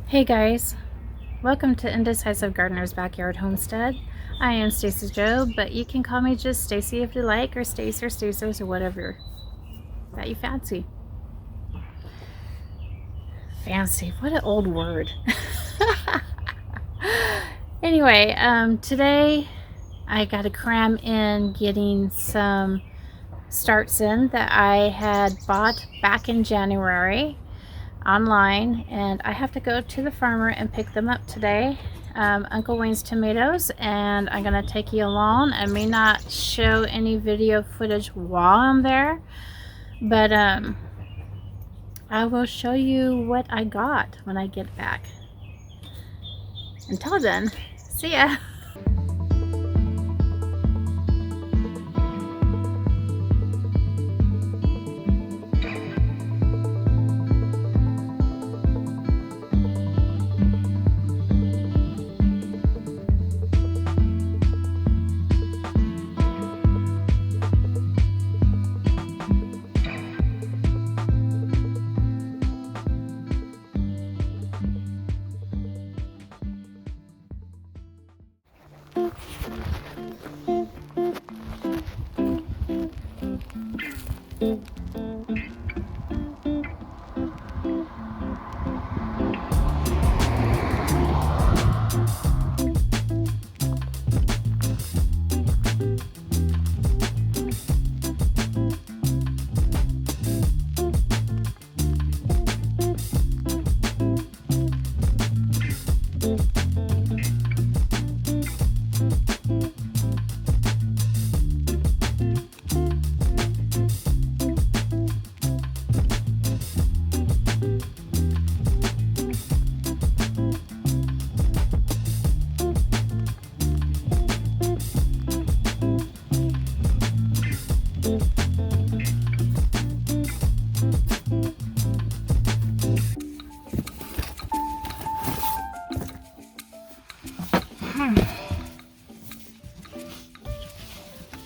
Hey guys, welcome to Indecisive Gardener's Backyard Homestead. I am Stacy Jo, but you can call me just Stacy if you like, or Stace or Staces or whatever that you fancy. Fancy, what an old word. Anyway, today I got to cram in getting some starts in that I had bought back in January online, and I have to go to the farmer and pick them up today. Uncle Wayne's tomatoes, and I'm gonna take you along. I may not show any video footage while I'm there, but I will show you what I got when I get back. Until then, see ya.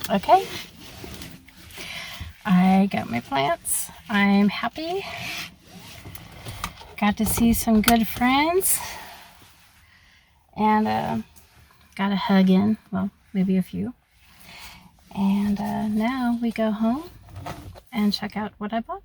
Okay, I got my plants. I'm happy. Got to see some good friends, and got a hug in, well, maybe a few. And now we go home and check out what I bought.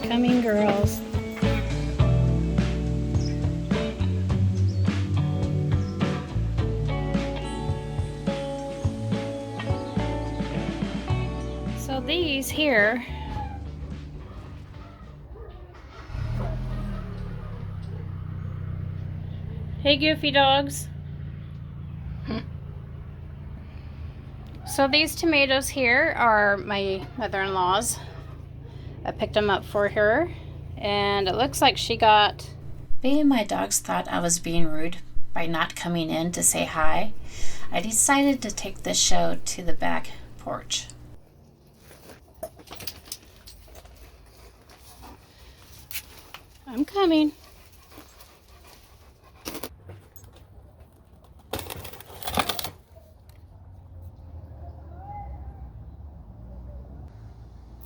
Coming girls. So these here hey goofy dogs. So these tomatoes here are my mother-in-law's. I picked them up for her, and it looks like she got... Being my dogs thought I was being rude by not coming in to say hi, I decided to take this show to the back porch. I'm coming.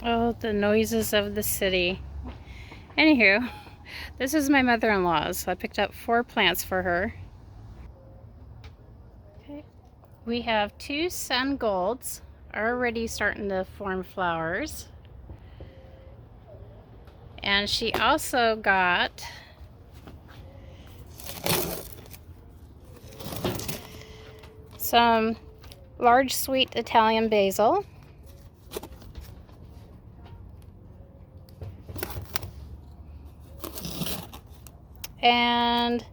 Oh, the noises of the city. Anywho, this is my mother-in-law's. So I picked up 4 plants for her. Okay. We have 2 sun golds already starting to form flowers. And she also got some large sweet Italian basil. And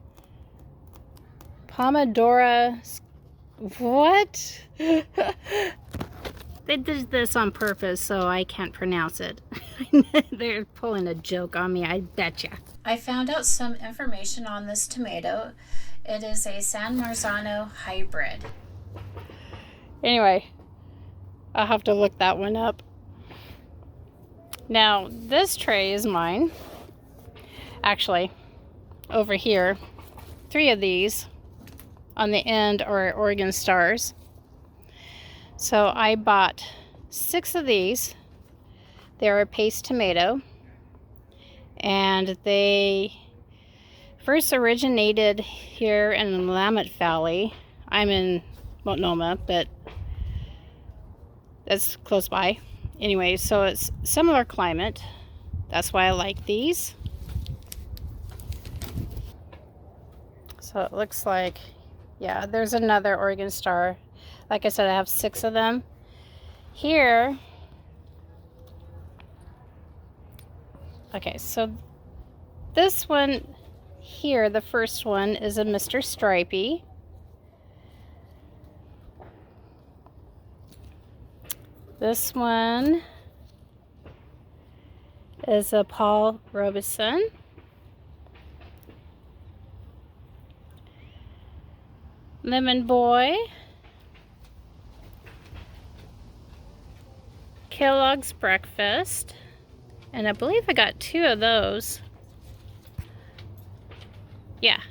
Pomodoro. What? They did this on purpose so I can't pronounce it. They're pulling a joke on me, I betcha. I found out some information on this tomato. It is a San Marzano hybrid. Anyway, I'll have to look that one up. Now, this tray is mine. Actually, over here, 3 of these on the end are Oregon stars. So I bought 6 of these. They're a paste tomato, and they first originated here in the Willamette Valley. I'm in Multnomah, but that's close by. Anyway, so it's similar climate. That's why I like these. So it looks like, yeah, there's another Oregon star. Like I said, I have 6 of them. Here, okay, so this one here, the first one, is a Mr. Stripey. This one is a Paul Robeson. Lemon Boy. Kellogg's Breakfast. And I believe I got 2 of those. Yeah.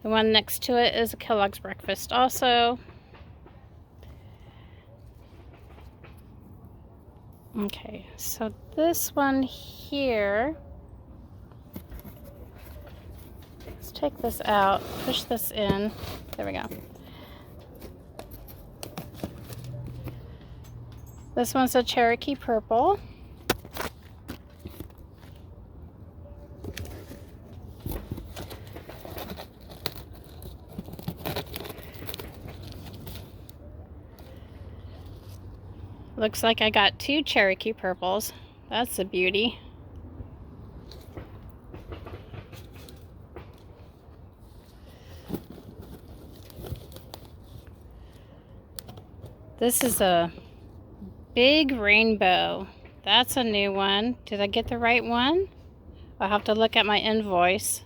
The one next to it is a Kellogg's Breakfast also. Okay, so this one here, let's take this out, push this in. There we go. This one's a Cherokee Purple. Looks like I got 2 Cherokee Purples. That's a beauty. This is a Big Rainbow. That's a new one. Did I get the right one? I'll have to look at my invoice.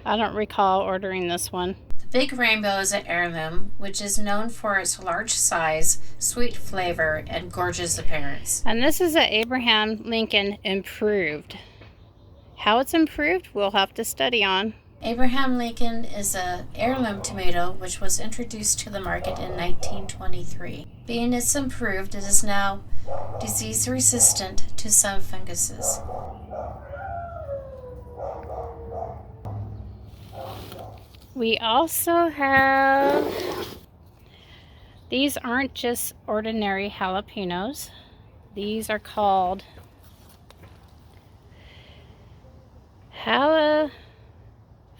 I don't recall ordering this one. The Big Rainbow is an heirloom, which is known for its large size, sweet flavor, and gorgeous appearance. And this is an Abraham Lincoln improved. How it's improved, we'll have to study on. Abraham Lincoln is an heirloom tomato which was introduced to the market in 1923. Being it's improved, it is now disease resistant to some funguses. We also have, these aren't just ordinary jalapenos. These are called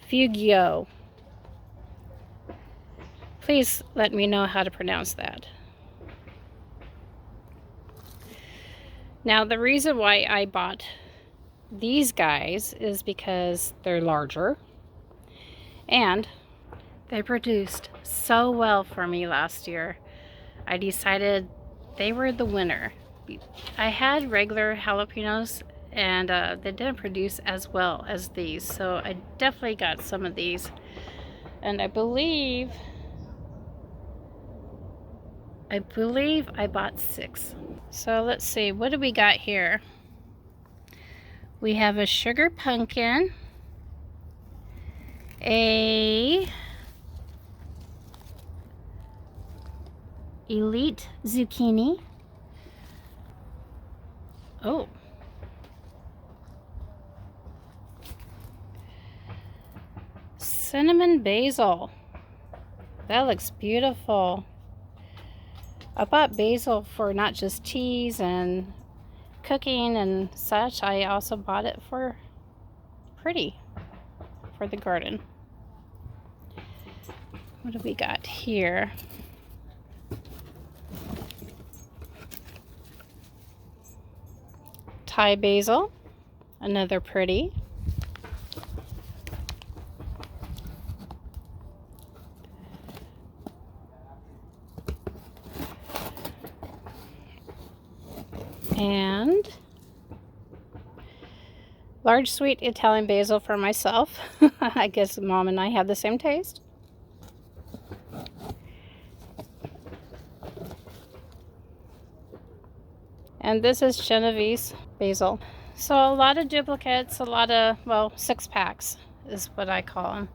Fugio. Please let me know how to pronounce that. Now, the reason why I bought these guys is because they're larger and they produced so well for me last year. I decided they were the winner. I had regular jalapenos and they didn't produce as well as these, so I definitely got some of these, and I believe I bought 6. So let's see, what do we got here? We have a sugar pumpkin, a elite zucchini, oh, cinnamon basil. That looks beautiful. I bought basil for not just teas and cooking and such, I also bought it for the garden. What do we got here? Thai basil, another pretty. And large sweet Italian basil for myself. I guess Mom and I have the same taste. And this is Genovese basil. So a lot of duplicates, a lot of, well, 6-packs is what I call them.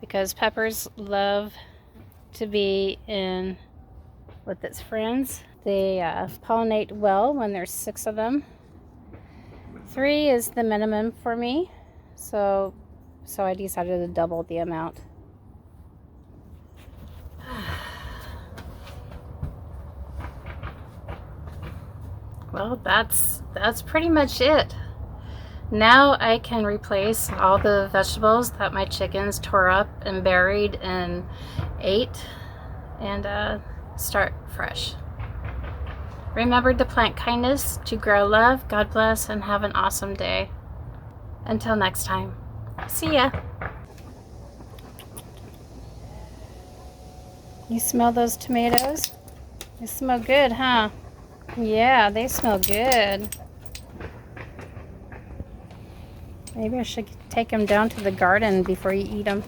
Because peppers love to be in with its friends. They pollinate well when there's 6 of them. 3 is the minimum for me. So I decided to double the amount. Well, that's pretty much it. Now I can replace all the vegetables that my chickens tore up and buried and ate, and start fresh. Remember to plant kindness, to grow love. God bless, and have an awesome day. Until next time. See ya. You smell those tomatoes? They smell good, huh? Yeah, they smell good. Maybe I should take them down to the garden before you eat them.